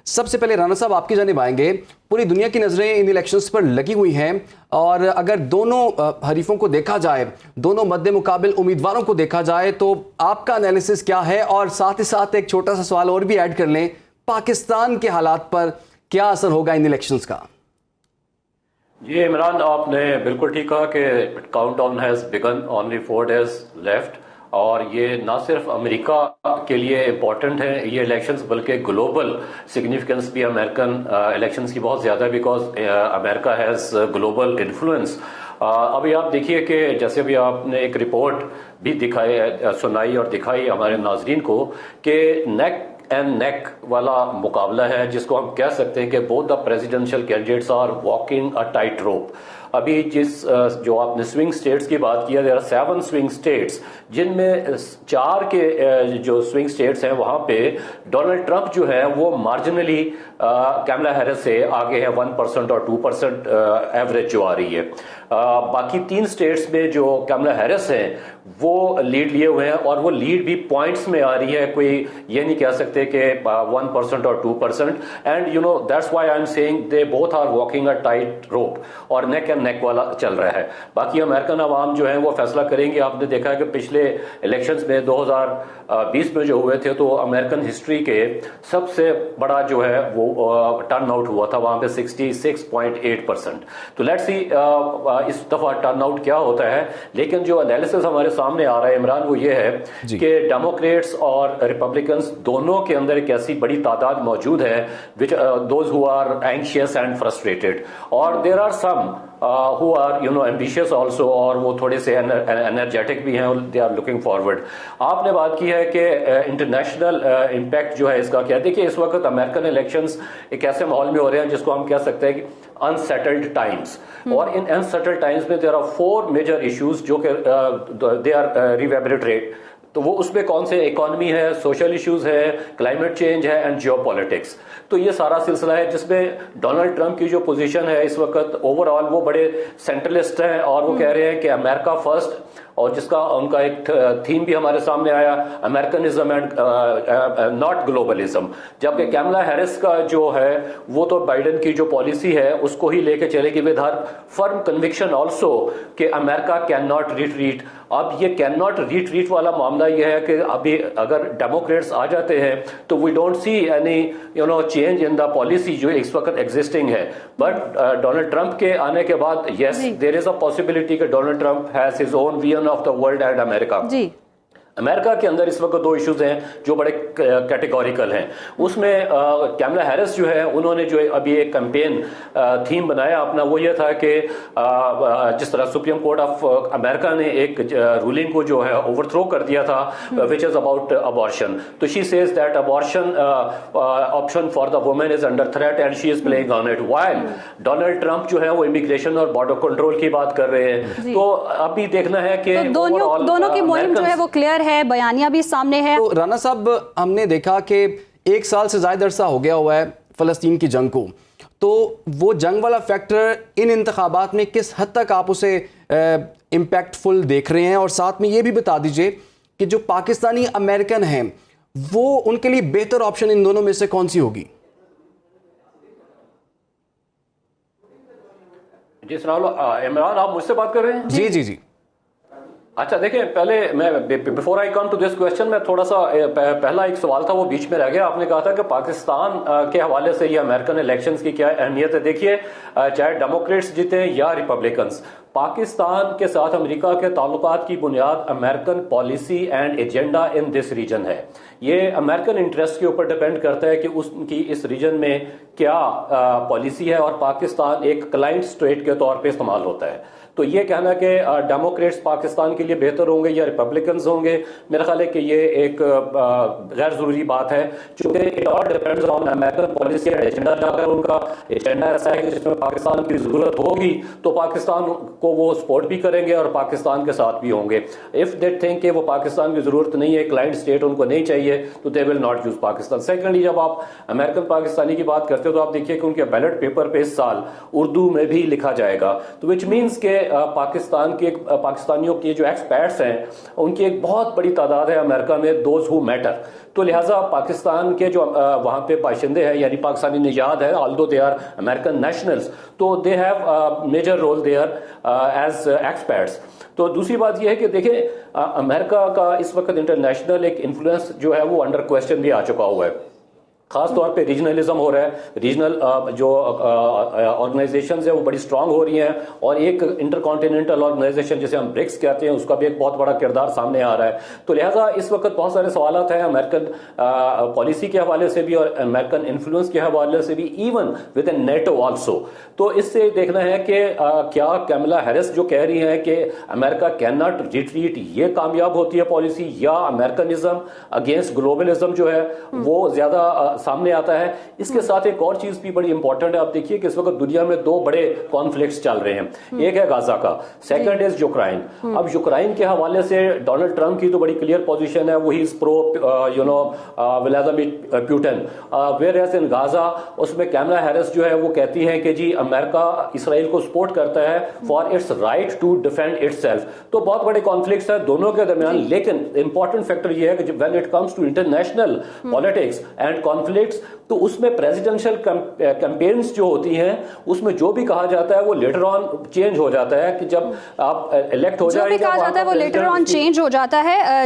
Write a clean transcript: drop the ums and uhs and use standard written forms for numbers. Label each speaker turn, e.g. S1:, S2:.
S1: सबसे पहले राणा साहब आपकी जानिब आएंगे। पूरी दुनिया की नजरें इन इलेक्शंस पर लगी हुई हैं और अगर दोनों हरीफों को देखा जाए, दोनों मद्दे मुकाबिल उम्मीदवारों को देखा जाए, तो आपका एनालिसिस क्या है? और साथ ही साथ एक छोटा सा सवाल और भी ऐड कर लें, पाकिस्तान के हालात पर क्या असर होगा इन इलेक्शंस का?
S2: जी इमरान, आपने बिल्कुल ठीक कहा कि countdown has begin, only 4 days left. और ये ना सिर्फ अमेरिका के लिए इम्पोर्टेंट है ये इलेक्शंस, बल्कि ग्लोबल सिग्निफिकेंस भी अमेरिकन इलेक्शंस की बहुत ज़्यादा है, because America has global influence. अभी आप देखिए कि जैसे अभी आपने एक रिपोर्ट भी सुनाई और दिखाई हमारे नाजरीन को कि नेक एंड नेक वाला मुकाबला है, जिसको हम कह सकते हैं कि both the presidential candidates are walking a tightrope. अभी जो आपने स्विंग स्टेट्स की बात किया, देयर आर 7 स्विंग स्टेट्स, जिनमें 4 के जो स्विंग स्टेट्स हैं वहां पे डोनाल्ड ट्रंप जो है वो मार्जिनली कैमला हैरिस से आगे है, 1% और 2% एवरेज जो आ रही है। बाकी 3 स्टेट्स में जो कैमला हैरिस हैं वो लीड लिए हुए हैं और वो लीड भी पॉइंट्स में आ रही है, कोई ये नहीं कह सकते कि 1% और 2%। And you know that's why I am saying they both are walking a tightrope और नेक एंड नेक वाला चल रहा है। बाकी अमेरिकन अवाम जो है वो फैसला करेंगे। आपने देखा है कि पिछले इलेक्शंस में 2020 में जो हुए थे तो अमेरिकन हिस्ट्री के सबसे बड़ा जो है वो टर्न आउट हुआ था वहां पे 66.8%। तो लेट्स सी इस दफा टर्न आउट क्या होता है। लेकिन जो एनालिसिस हमारे सामने आ रहा है इमरान वो ये है कि डेमोक्रेट्स और रिपब्लिकन्स दोनों के अंदर एक ऐसी बड़ी तादाद मौजूद है which those who are anxious and frustrated, और there are some who are ambitious also, और वो थोड़े से एनर्जेटिक भी हैं, दे आर लुकिंग फॉरवर्ड। आपने बात की है कि इंटरनेशनल इम्पैक्ट जो है इसका क्या। देखिए इस वक्त अमेरिकन इलेक्शंस एक ऐसे माहौल में हो रहे हैं जिसको हम कह सकते हैं कि अनसेटल्ड टाइम्स, और इन अनसेटल्ड टाइम्स में देयर आर 4 मेजर इश्यूज जो कि दे आर रिवेबरेटरेट। तो वो उसमें कौन से, इकोनॉमी है, सोशल इश्यूज है, क्लाइमेट चेंज है एंड जियोपॉलिटिक्स। तो ये सारा सिलसिला है जिसमें डोनाल्ड ट्रंप की जो पोजीशन है इस वक्त ओवरऑल वो बड़े सेंट्रलिस्ट हैं और वो कह रहे हैं कि अमेरिका फर्स्ट, और जिसका उनका एक थीम भी हमारे सामने आया, अमेरिकनिज्म एंड नॉट ग्लोबलिज्म। जबकि कैमला हैरिस का जो है वो तो बाइडेन की जो पॉलिसी है उसको ही लेके चलेगी with her firm conviction also कि अमेरिका कैन नॉट रिट्रीट। अब ये कैन नॉट रिट्रीट वाला मामला ये है कि अभी अगर डेमोक्रेट्स आ जाते हैं तो we don't see any change in the policy जो इस वक्त एग्जिस्टिंग है। बट डोनाल्ड ट्रंप के आने के बाद yes there is a possibility कि Donald Trump has his own vision of the world and America. America के अंदर इस वक्त 2 इश्यूज हैं जो बड़े कैटेगोरिकल हैं। उसमें कैमला हैरिस जो है उन्होंने जो अभी एक कैंपेन थीम बनाया अपना, वो ये था कि जिस तरह सुप्रीम कोर्ट ऑफ अमेरिका ने एक रूलिंग को जो है ओवरथ्रो कर दिया था विच इज अबाउट अबॉर्शन। तो she says that abortion option for the women is under threat and she is playing on it, while Donald Trump जो है वो इमिग्रेशन और बॉर्डर कंट्रोल की बात कर रहे हैं। तो अभी देखना है कि
S3: दोनों की मुहिम जो है वो क्लियर है, बयानिया भी सामने है।
S1: तो राना साहब हमने देखा कि 1 साल से ज्यादा अरसा हो गया हुआ है फलस्तीन की जंग को, तो वो जंग वाला फैक्टर इन इंतखाबात में किस हद तक आप उसे इम्पैक्टफुल देख रहे हैं? और साथ में ये भी बता दीजिए कि जो पाकिस्तानी अमेरिकन हैं वो उनके लिए बेहतर ऑप्शन इन दोनों में से कौन सी होगी?
S2: जी इमरान, आप मुझसे बात कर रहे हैं?
S1: जी जी जी।
S2: अच्छा देखिए, पहले मैं before I come to this question मैं थोड़ा सा पहला एक सवाल था वो बीच में रह गया। आपने कहा था कि पाकिस्तान के हवाले से ये अमेरिकन इलेक्शंस की क्या अहमियत है। देखिए चाहे डेमोक्रेट्स जीते या रिपब्लिकन्स, पाकिस्तान के साथ अमेरिका के ताल्लुकात की बुनियाद American policy and agenda in this region है। ये अमेरिकन इंटरेस्ट के ऊपर डिपेंड करता है कि उनकी इस रीजन में क्या पॉलिसी है और पाकिस्तान एक क्लाइंट स्टेट के तौर पे इस्तेमाल होता है। तो ये कहना कि डेमोक्रेट्स पाकिस्तान के लिए बेहतर होंगे या रिपब्लिकन्स होंगे, मेरा ख्याल है कि ये एक गैर जरूरी बात है, क्योंकि it all depends on American policy and agenda. अगर उनका एजेंडा ऐसा है कि जिसमें पाकिस्तान की जरूरत होगी तो पाकिस्तान को वो सपोर्ट भी करेंगे और पाकिस्तान के साथ भी होंगे। इफ दे थिंक कि वो पाकिस्तान की जरूरत नहीं है, क्लाइंट स्टेट उनको नहीं चाहिए, तो they will not use Pakistan. Secondly, जब आप अमेरिकन पाकिस्तानी की बात करते हो तो आप देखिए कि उनके बैलेट पेपर पे इस साल उर्दू में भी लिखा जाएगा, तो विच मीन्स के पाकिस्तानियों के जो एक्सपर्ट्स हैं उनकी एक बहुत बड़ी तादाद है अमेरिका में, दोज हु मैटर। तो लिहाजा पाकिस्तान के जो वहां पे बाशिंदे हैं यानी पाकिस्तानी निजात है, although they are American nationals, तो they have major role there as experts. तो दूसरी बात यह है कि देखें अमेरिका का इस वक्त इंटरनेशनल एक इन्फ्लुएंस जो है वो अंडर क्वेश्चन भी आ चुका हुआ है। खास तौर पे रीजनलिज्म हो रहा है, रीजनल जो ऑर्गेनाइजेशंस है वो बड़ी स्ट्रांग हो रही हैं, और एक इंटरकॉन्टिनेंटल ऑर्गेनाइजेशन जिसे हम ब्रिक्स कहते हैं उसका भी एक बहुत बड़ा किरदार सामने आ रहा है। तो लिहाजा इस वक्त बहुत सारे सवालात हैं अमेरिकन पॉलिसी के हवाले से भी और अमेरिकन इन्फ्लुएंस के हवाले से भी, even with in NATO also. तो इससे देखना है कि क्या कैमला हैरिस जो कह रही है कि अमेरिका कैन नॉट रिट्रीट, ये कामयाब होती है पॉलिसी, या अमेरिकनिज्म अगेंस्ट ग्लोबलिज्म जो है वो ज्यादा सामने आता है। इसके साथ एक और चीज भी बड़ी इंपॉर्टेंट है। आप देखिए कि इस वक्त दुनिया में दो बड़े कॉन्फ्लिक्ट्स चल रहे हैं, एक है गाजा का, सेकंड इज यूक्रेन। अब यूक्रेन के हवाले से डोनाल्ड ट्रंप की तो बड़ी क्लियर पोजीशन है, वो ही is pro Vladimir Putin, whereas in Gaza उसमें कैमला हैरिस जो है वो कहती है कि जी अमेरिका इसराइल को सपोर्ट करता है for its right to defend itself. तो बहुत बड़े कॉन्फ्लिक्ट्स है दोनों के दरमियान, लेकिन इंपॉर्टेंट फैक्टर ये है कि when it comes to international politics and conflicts, तो उसमें प्रेसिडेंशियल कैंपेन्स जो होती हैं उसमें जो भी कहा जाता है वो लेटर ऑन चेंज हो जाता है, कि जब आप इलेक्ट हो जाएंगे
S3: जो भी कहा जाता है वो लेटर ऑन चेंज हो जाता है।